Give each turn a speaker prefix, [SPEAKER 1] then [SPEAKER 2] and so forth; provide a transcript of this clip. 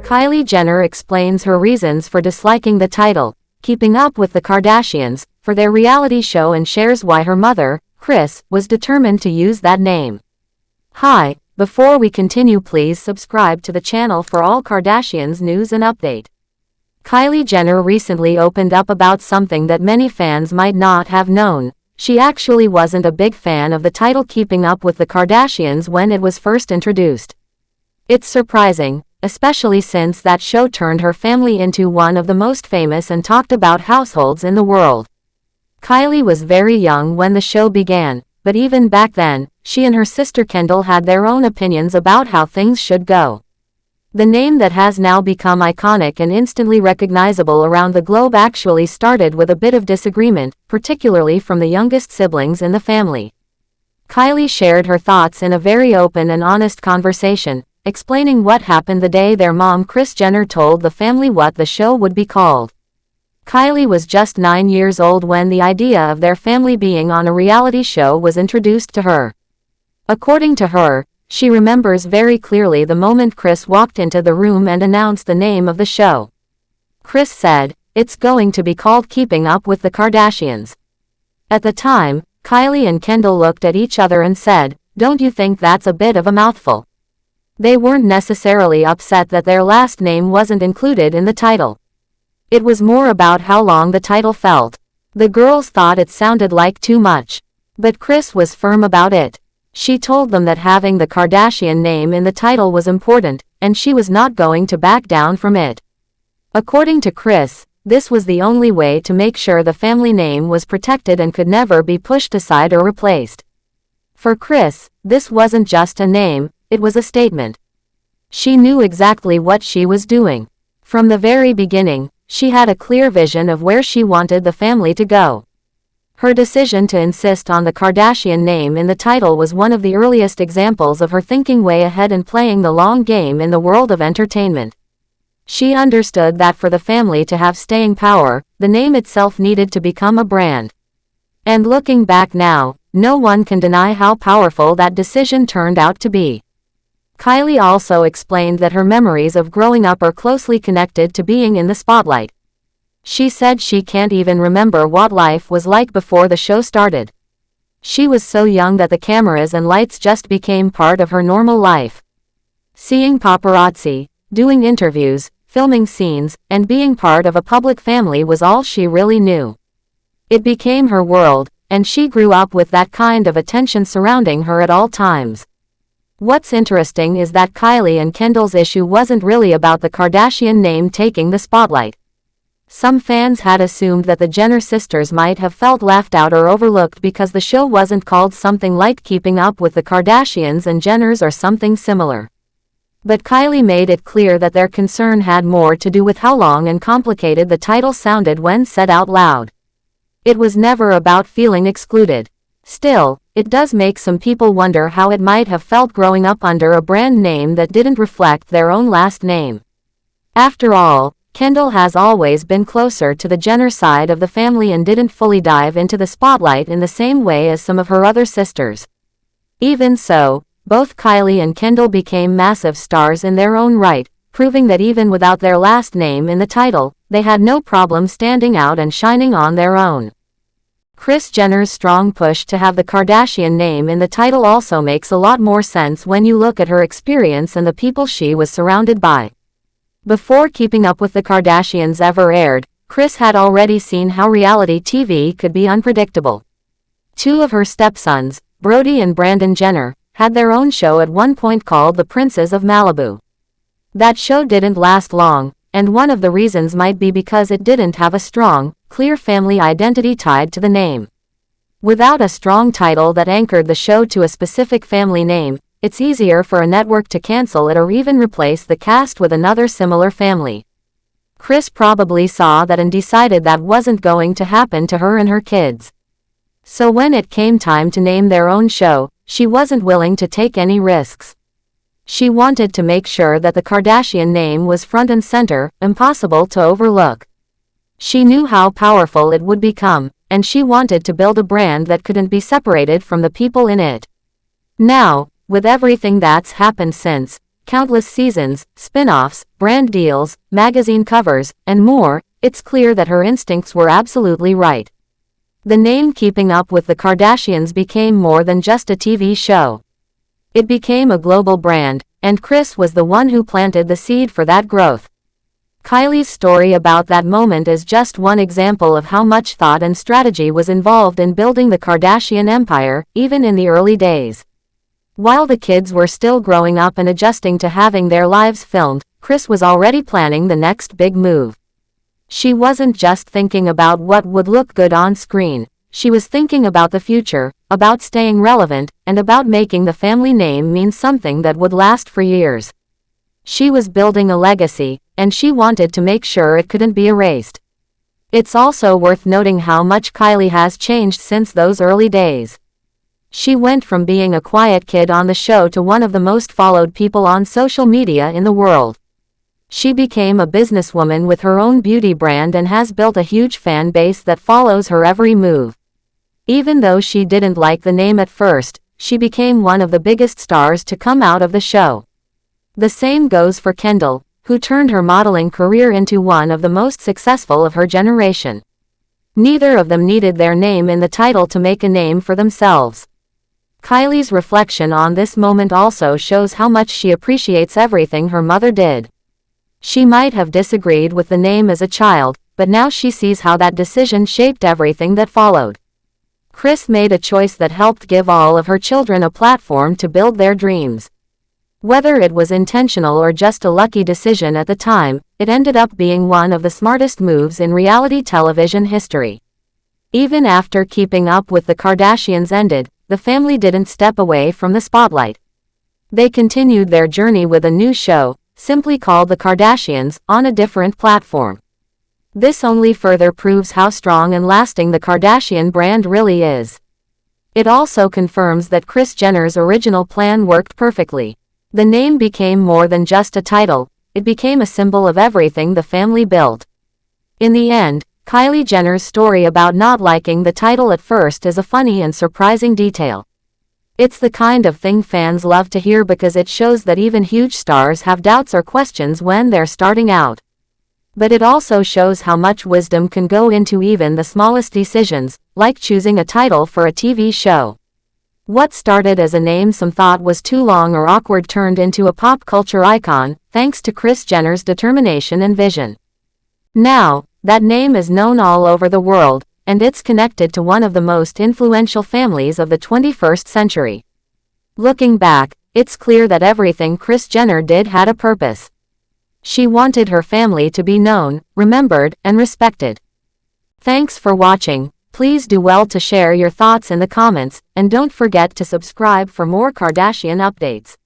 [SPEAKER 1] Kylie Jenner explains her reasons for disliking the title, Keeping Up with the Kardashians, for their reality show and shares why her mother, Kris, was determined to use that name. Hi, before we continue, please subscribe to the channel for all Kardashians news and update. Kylie Jenner recently opened up about something that many fans might not have known. She actually wasn't a big fan of the title Keeping Up with the Kardashians when it was first introduced. It's surprising, especially since that show turned her family into one of the most famous and talked about households in the world. Kylie was very young when the show began, but even back then, she and her sister Kendall had their own opinions about how things should go. The name that has now become iconic and instantly recognizable around the globe actually started with a bit of disagreement, particularly from the youngest siblings in the family. Kylie shared her thoughts in a very open and honest conversation, explaining what happened the day their mom Kris Jenner told the family what the show would be called. Kylie was just 9 years old when the idea of their family being on a reality show was introduced to her. According to her, she remembers very clearly the moment Kris walked into the room and announced the name of the show. Kris said, "It's going to be called Keeping Up with the Kardashians." At the time, Kylie and Kendall looked at each other and said, "Don't you think that's a bit of a mouthful?" They weren't necessarily upset that their last name wasn't included in the title. It was more about how long the title felt. The girls thought it sounded like too much. But Kris was firm about it. She told them that having the Kardashian name in the title was important, and she was not going to back down from it. According to Kris, this was the only way to make sure the family name was protected and could never be pushed aside or replaced. For Kris, this wasn't just a name, it was a statement. She knew exactly what she was doing. From the very beginning, she had a clear vision of where she wanted the family to go. Her decision to insist on the Kardashian name in the title was one of the earliest examples of her thinking way ahead and playing the long game in the world of entertainment. She understood that for the family to have staying power, the name itself needed to become a brand. And looking back now, no one can deny how powerful that decision turned out to be. Kylie also explained that her memories of growing up are closely connected to being in the spotlight. She said she can't even remember what life was like before the show started. She was so young that the cameras and lights just became part of her normal life. Seeing paparazzi, doing interviews, filming scenes, and being part of a public family was all she really knew. It became her world, and she grew up with that kind of attention surrounding her at all times. What's interesting is that Kylie and Kendall's issue wasn't really about the Kardashian name taking the spotlight. Some fans had assumed that the Jenner sisters might have felt left out or overlooked because the show wasn't called something like Keeping Up with the Kardashians and Jenners or something similar. But Kylie made it clear that their concern had more to do with how long and complicated the title sounded when said out loud. It was never about feeling excluded. Still, it does make some people wonder how it might have felt growing up under a brand name that didn't reflect their own last name. After all, Kendall has always been closer to the Jenner side of the family and didn't fully dive into the spotlight in the same way as some of her other sisters. Even so, both Kylie and Kendall became massive stars in their own right, proving that even without their last name in the title, they had no problem standing out and shining on their own. Kris Jenner's strong push to have the Kardashian name in the title also makes a lot more sense when you look at her experience and the people she was surrounded by. Before Keeping Up with the Kardashians ever aired, Kris had already seen how reality TV could be unpredictable. Two of her stepsons, Brody and Brandon Jenner, had their own show at one point called The Princes of Malibu. That show didn't last long, and one of the reasons might be because it didn't have a strong, clear family identity tied to the name. Without a strong title that anchored the show to a specific family name, it's easier for a network to cancel it or even replace the cast with another similar family. Kris probably saw that and decided that wasn't going to happen to her and her kids. So when it came time to name their own show, she wasn't willing to take any risks. She wanted to make sure that the Kardashian name was front and center, impossible to overlook. She knew how powerful it would become, and she wanted to build a brand that couldn't be separated from the people in it. Now, with everything that's happened since, countless seasons, spin-offs, brand deals, magazine covers, and more, it's clear that her instincts were absolutely right. The name Keeping Up with the Kardashians became more than just a TV show. It became a global brand, and Kris was the one who planted the seed for that growth. Kylie's story about that moment is just one example of how much thought and strategy was involved in building the Kardashian empire, even in the early days. While the kids were still growing up and adjusting to having their lives filmed, Kris was already planning the next big move. She wasn't just thinking about what would look good on screen. She was thinking about the future, about staying relevant, and about making the family name mean something that would last for years. She was building a legacy, and she wanted to make sure it couldn't be erased. It's also worth noting how much Kylie has changed since those early days. She went from being a quiet kid on the show to one of the most followed people on social media in the world. She became a businesswoman with her own beauty brand and has built a huge fan base that follows her every move. Even though she didn't like the name at first, she became one of the biggest stars to come out of the show. The same goes for Kendall, who turned her modeling career into one of the most successful of her generation. Neither of them needed their name in the title to make a name for themselves. Kylie's reflection on this moment also shows how much she appreciates everything her mother did. She might have disagreed with the name as a child, but now she sees how that decision shaped everything that followed. Kris made a choice that helped give all of her children a platform to build their dreams. Whether it was intentional or just a lucky decision at the time, it ended up being one of the smartest moves in reality television history. Even after Keeping Up with the Kardashians ended, the family didn't step away from the spotlight. They continued their journey with a new show, simply called The Kardashians, on a different platform. This only further proves how strong and lasting the Kardashian brand really is. It also confirms that Kris Jenner's original plan worked perfectly. The name became more than just a title, it became a symbol of everything the family built. In the end, Kylie Jenner's story about not liking the title at first is a funny and surprising detail. It's the kind of thing fans love to hear because it shows that even huge stars have doubts or questions when they're starting out. But it also shows how much wisdom can go into even the smallest decisions, like choosing a title for a TV show. What started as a name some thought was too long or awkward turned into a pop culture icon, thanks to Kris Jenner's determination and vision. Now, that name is known all over the world, and it's connected to one of the most influential families of the 21st century. Looking back, it's clear that everything Kris Jenner did had a purpose. She wanted her family to be known, remembered, and respected. Thanks for watching. Please do well to share your thoughts in the comments, and don't forget to subscribe for more Kardashian updates.